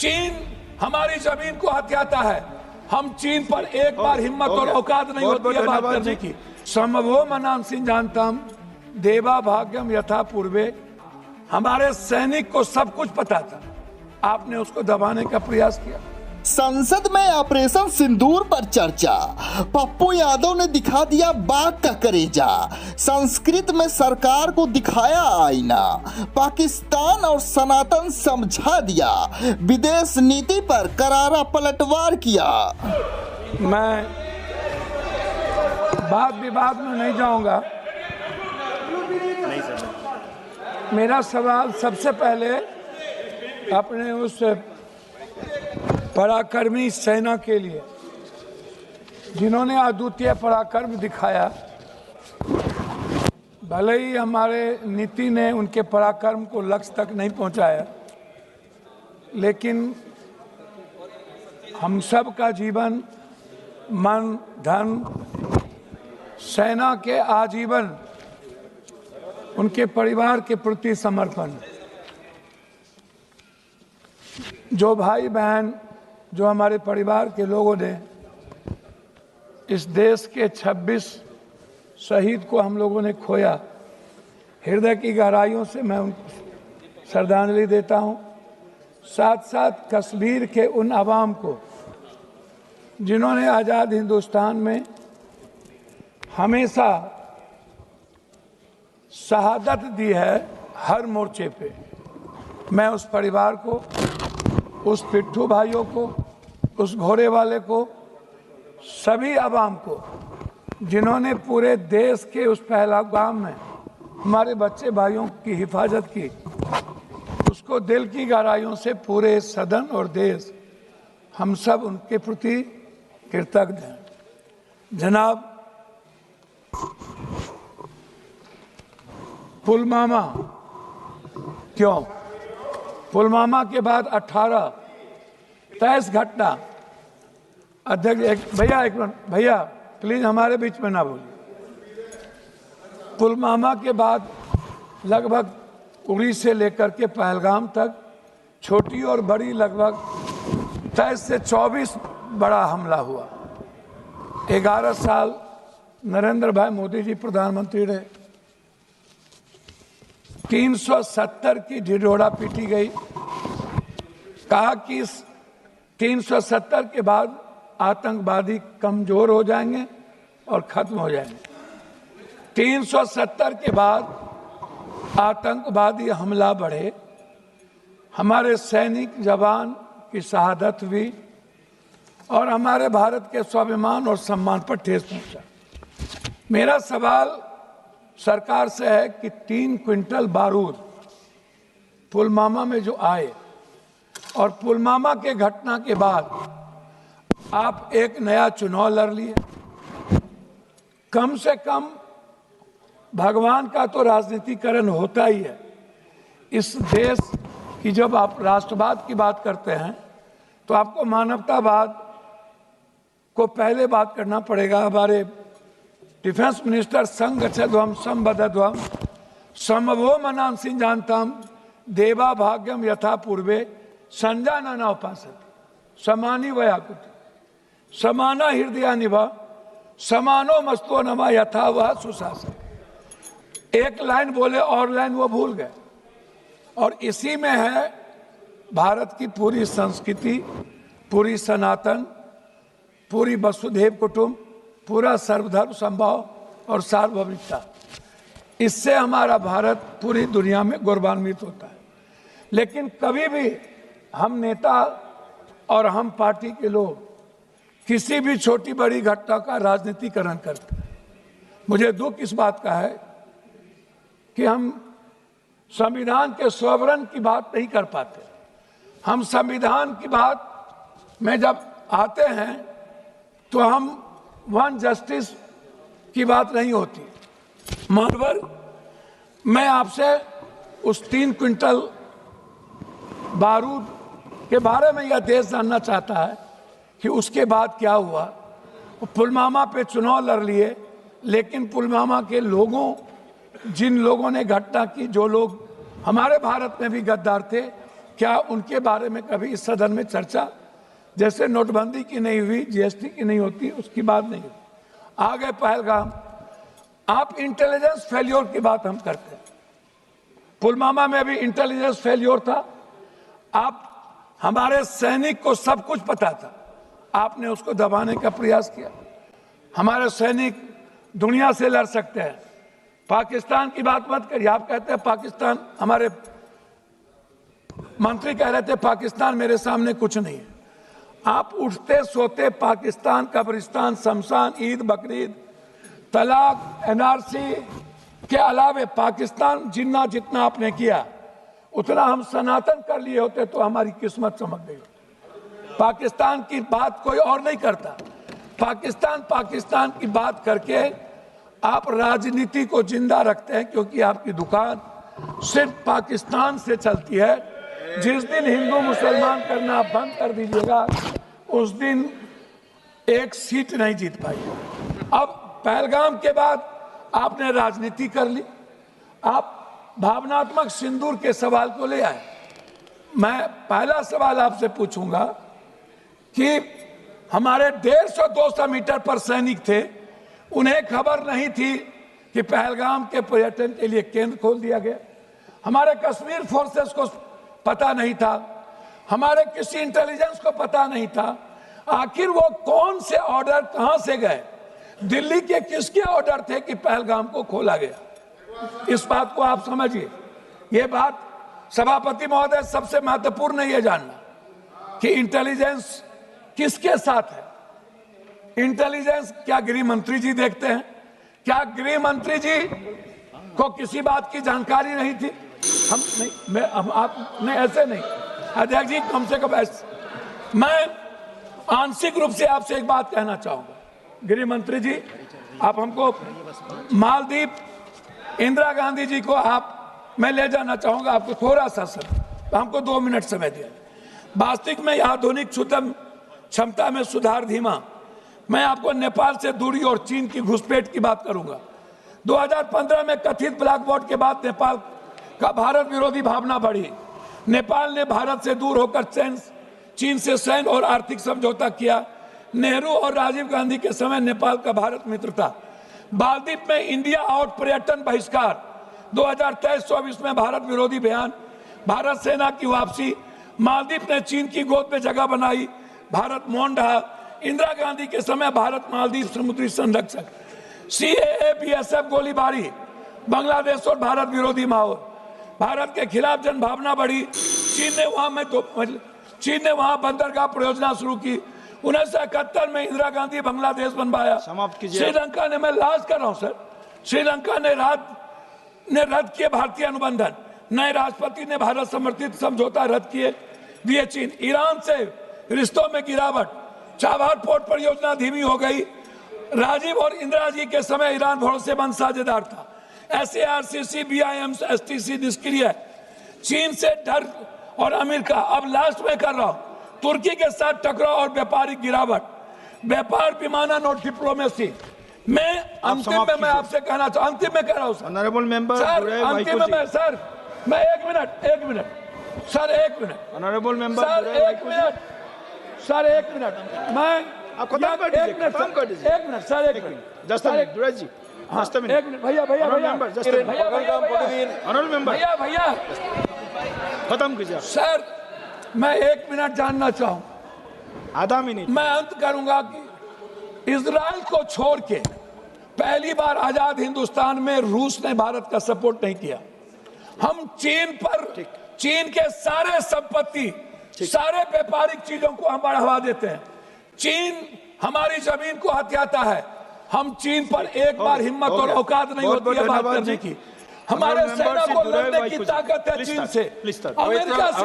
चीन हमारी जमीन को हथियाता है। हम चीन पर एक बार हिम्मत और औकात नहीं होती है बात करने की। समवो मनांसिन जानतम देवा भाग्यम यथा पूर्वे। हमारे सैनिक को सब कुछ पता था, आपने उसको दबाने का प्रयास किया। संसद में ऑपरेशन सिंदूर पर चर्चा। पप्पू यादव ने दिखा दिया बाघ का कलेजा। संस्कृत में सरकार को दिखाया आईना। पाकिस्तान और सनातन समझा दिया। विदेश नीति पर करारा पलटवार किया। मैं वाद विवाद में नहीं जाऊंगा। मेरा सवाल सबसे पहले अपने उस पराक्रमी सेना के लिए जिन्होंने अद्वितीय पराक्रम दिखाया। भले ही हमारे नीति ने उनके पराक्रम को लक्ष्य तक नहीं पहुंचाया, लेकिन हम सब का जीवन, मन, धन, सेना के आजीवन उनके परिवार के प्रति समर्पण। जो भाई बहन, जो हमारे परिवार के लोगों ने इस देश के 26 शहीद को हम लोगों ने खोया, हृदय की गहराइयों से मैं उनको श्रद्धांजलि देता हूं। साथ साथ कश्मीर के उन अवाम को जिन्होंने आज़ाद हिंदुस्तान में हमेशा शहादत दी है हर मोर्चे पे, मैं उस परिवार को, उस पिट्ठू भाइयों को, उस घोड़े वाले को, सभी अवाम को जिन्होंने पूरे देश के उस पहलगाम में हमारे बच्चे भाइयों की हिफाजत की, उसको दिल की गहराइयों से पूरे सदन और देश, हम सब उनके प्रति कृतज्ञ हैं। जनाब, पुलवामा क्यों? पुलवामा के बाद 18 23 घटना। अध्यक्ष भैया, एक मिनट भैया, प्लीज हमारे बीच में ना बोलिए। पुलवामा के बाद लगभग उरी से लेकर के पहलगाम तक छोटी और बड़ी लगभग 23 से 24 बड़ा हमला हुआ। 11 साल नरेंद्र भाई मोदी जी प्रधानमंत्री रहे। 370 की ढिढोरा पीटी गई। कहा कि 370 के बाद आतंकवादी कमजोर हो जाएंगे और खत्म हो जाएंगे। 370 के बाद आतंकवादी हमला बढ़े, हमारे सैनिक जवान की शहादत हुई और हमारे भारत के स्वाभिमान और सम्मान पर ठेस पहुंचा। मेरा सवाल सरकार से है कि 3 क्विंटल बारूद पुलवामा में जो आए और पुलवामा के घटना के बाद आप एक नया चुनाव लड़ लिए। कम से कम भगवान का तो राजनीतिकरण होता ही है। इस देश की जब आप राष्ट्रवाद की बात करते हैं तो आपको मानवतावाद को पहले बात करना पड़ेगा। हमारे डिफेंस मिनिस्टर संगच्छध्वम संबद्धध्वम समवो मनांसिन जानतम देवा भाग्यम यथा पूर्वे संजानना उपासते समानी वयाकुति समाना हृदय निभा समानो मस्तो नमा यथा वह सुशासन। एक लाइन बोले और लाइन वो भूल गए। और इसी में है भारत की पूरी संस्कृति, पूरी सनातन, पूरी वसुधैव कुटुंब, पूरा सर्वधर्म संभाव और सार्वभौमिकता। इससे हमारा भारत पूरी दुनिया में गौरवान्वित होता है। लेकिन कभी भी हम नेता और हम पार्टी के लोग किसी भी छोटी बड़ी घटना का राजनीतिकरण करते हैं। मुझे दुख इस बात का है कि हम संविधान के सॉवरन की बात नहीं कर पाते। हम संविधान की बात में जब आते हैं तो हम वन जस्टिस की बात नहीं होती। मानवर, मैं आपसे उस 3 क्विंटल बारूद के बारे में यह देश जानना चाहता है कि उसके बाद क्या हुआ। पुलवामा पे चुनाव लड़ लिए, लेकिन पुलवामा के लोगों, जिन लोगों ने घटना की, जो लोग हमारे भारत में भी गद्दार थे, क्या उनके बारे में कभी इस सदन में चर्चा, जैसे नोटबंदी की नहीं हुई, जीएसटी की नहीं होती, उसकी बात नहीं हुई। आ गए पहलगाम। आप इंटेलिजेंस फेल्योर की बात हम करते हैं। पुलवामा में भी इंटेलिजेंस फेल्योर था। आप हमारे सैनिक को सब कुछ पता था, आपने उसको दबाने का प्रयास किया। हमारे सैनिक दुनिया से लड़ सकते हैं। पाकिस्तान की बात मत करिए। आप कहते हैं पाकिस्तान, हमारे मंत्री कह रहे थे पाकिस्तान मेरे सामने कुछ नहीं है। आप उठते सोते पाकिस्तान, कब्रिस्तान, शमशान, ईद, बकरीद, तलाक, एनआरसी के अलावे पाकिस्तान जितना आपने किया उतना हम सनातन कर लिए होते तो हमारी किस्मत चमक गई। पाकिस्तान की बात कोई और नहीं करता। पाकिस्तान की बात करके आप राजनीति को जिंदा रखते हैं, क्योंकि आपकी दुकान सिर्फ पाकिस्तान से चलती है। जिस दिन हिंदू मुसलमान करना बंद कर दीजिएगा उस दिन एक सीट नहीं जीत पाई। अब पहलगाम के बाद आपने राजनीति कर ली। आप भावनात्मक सिंदूर के सवाल को ले आए। मैं पहला सवाल आपसे पूछूंगा कि हमारे 150-200 मीटर पर सैनिक थे, उन्हें खबर नहीं थी कि पहलगाम के पर्यटन के लिए केंद्र खोल दिया गया। हमारे कश्मीर फोर्सेस को पता नहीं था, हमारे किसी इंटेलिजेंस को पता नहीं था। आखिर वो कौन से ऑर्डर कहां से गए? दिल्ली के किसके ऑर्डर थे कि पहलगाम को खोला गया? इस बात को आप समझिए। ये बात सभापति महोदय, सबसे महत्वपूर्ण है ये जानना कि इंटेलिजेंस किसके साथ है। इंटेलिजेंस क्या गृह मंत्री जी देखते हैं? क्या गृह मंत्री जी को किसी बात की जानकारी नहीं थी? हम नहीं, आप नहीं, ऐसे नहीं अध्यक्ष जी, कम से कम ऐसे। मैं आंशिक रूप से आपसे एक बात कहना चाहूंगा। गृह मंत्री जी, आप हमको मालदीव इंदिरा गांधी जी को मैं ले जाना चाहूंगा। आपको थोड़ा सा समय, हमको 2 मिनट समय दिया। वास्तविक में आधुनिक क्षुद्र क्षमता में सुधार धीमा। मैं आपको नेपाल से दूरी और चीन की घुसपैठ की बात करूंगा। 2015 में कथित ब्लैक बॉट के बाद नेपाल का भारत विरोधी भावना बढ़ी। नेपाल ने भारत से दूर होकर चीन से सैन्य और आर्थिक समझौता किया। नेहरू और राजीव गांधी के समय नेपाल का भारत मित्र था। मालदीव में इंडिया आउट पर्यटन बहिष्कार, 2023-24 में भारत विरोधी बयान, भारत सेना की वापसी, मालदीव ने चीन की गोद में जगह बनाई, भारत मौन रहा। इंदिरा गांधी के समय भारत मालदीव समुद्री संरक्षक, सीएए बीएसएफ गोलीबारी, बांग्लादेश और भारत विरोधी माहौल, भारत के खिलाफ जनभावना बढ़ी। चीन ने वहां बंदरगाह परियोजना शुरू की। 1971 में इंदिरा गांधी बांग्लादेश बनवाया। श्रीलंका ने, मैं लास्ट कर रहा हूं सर, श्रीलंका ने रद्द किए भारतीय अनुबंधन। नए राष्ट्रपति ने भारत समर्थित समझौता रद्द किए दिए चीन। ईरान से रिश्तों में गिरावट, चाबहार पोर्ट परियोजना धीमी हो गई। राजीव और इंदिरा जी के समय ईरान भरोसेमंद साझेदार था। SARCC, BIM, STC निष्क्रिय। चीन से डर और अमेरिका। अब लास्ट में कर रहा हूं, तुर्की के साथ टकराव और व्यापारिक गिरावट, व्यापार विमानन और डिप्लोमेसी। मैं अंतिम में मैं आपसे कहना चाहूँ, अंतिम में कह रहा हूँ सर, ऑनरेबल मेंबर, अंतिम में मैं सर, मैं एक मिनट सर, एक मिनट ऑनरेबल मेंबर सर, एक मिनट सर, एक मिनट मैं आप खत्म कर दीजिए, खत्म कर दीजिए। एक मिनट सर, एक मिनट जस्ट दुराई जी, जस्ट मिनट, एक मिनट भैया ऑनरेबल मेंबर भैया खत्म कीजिए सर। मैं 1 मिनट जानना चाहूँ, आधा मिनट। मैं अंत करूंगा कि इजराइल को छोड़ के पहली बार आजाद हिंदुस्तान में रूस ने भारत का सपोर्ट नहीं किया। हम चीन के सारे संपत्ति, सारे व्यापारिक चीजों को हम बढ़ावा देते हैं। चीन हमारी जमीन को हथियाता है। हम चीन पर एक बार हिम्मत और औकात नहीं होती है बात करने की। हमारे सेना को लड़ने की ताकत है चीन से। अमेरिका से